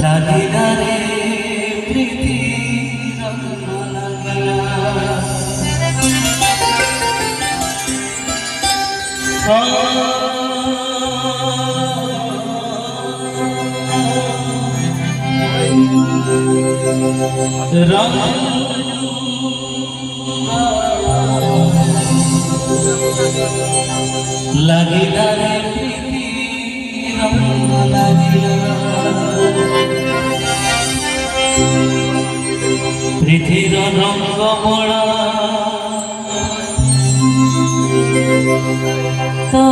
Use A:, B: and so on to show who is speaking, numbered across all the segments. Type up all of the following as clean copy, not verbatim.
A: লাগিলা রে প্রীতি রঙ লাগিলা রে প্রীতি রঙ লাগিলা পৃথিবীর রঙ্গ মোড়া তো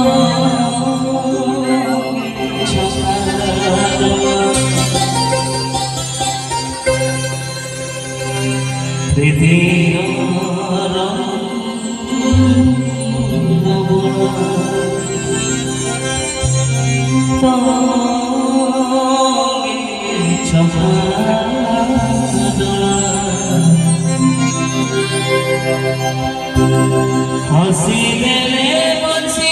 A: পৃথিবীর রঙ্গ মোড়া তো हसी मेरे बंसी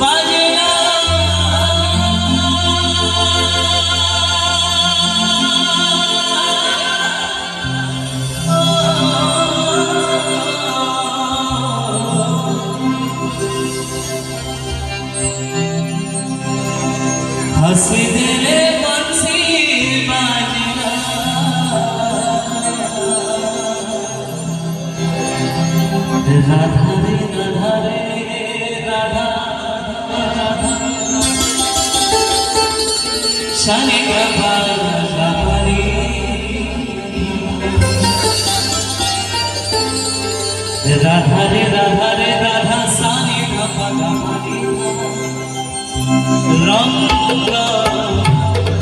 A: बाजना हसी दिले राधा रे राधा रे राधा शनि प्रभा रे राधा रे राधा रे राधा शनि प्रभा रंग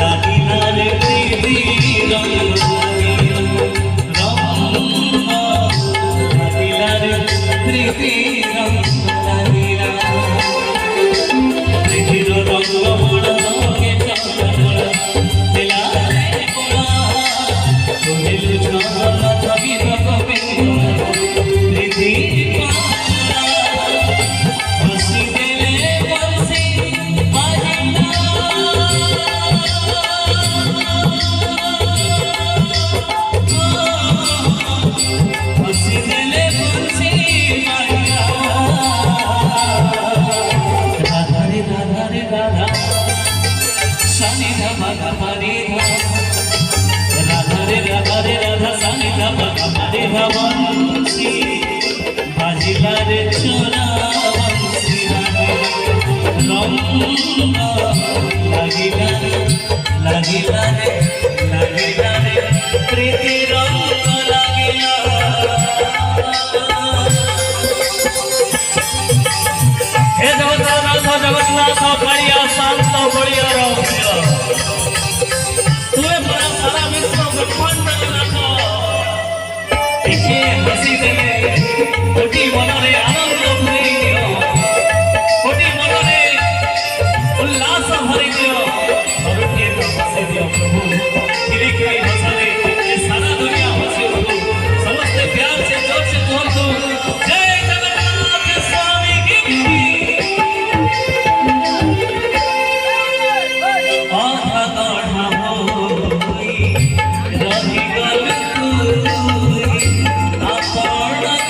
A: লাগিলা রে প্রীতি রঙ প্রীতি রঙ লাগিলা পৃথিবীর রঙ মোড়া তোকে চন্দন দিলা রে মোড়া কহিলু চন্দন ছবি রকবে প্রীতি হসি দেলে বলছি বাজিনা হসি দেলে বলছি शनि धमा धमारे राधा रे राधा रे राधा शनि धमा धमारे वंशी बाजिला रे छोरा वंशी লাগিলা লাগিला रे লাগিला रे प्रीति रंग লাগিला हे जगन्नाथ जगन्नाथ बढ़िया शांत बढ़िया रहो तुम्हें बड़ा सारा विश्व ब्रह्मांड रखो इसे हंसी देले कोटि मनरे आनंद भरी दियो कोटि मनरे उल्लास भरी दियो और के हंसी दियो प्रभु गिरी के हंसले ये सारा दुनिया हंसी प्रभु समस्त प्यार से जोर से बोल दो जय जगन्नाथ स्वामी की रही गल तू अपन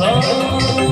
A: हाँ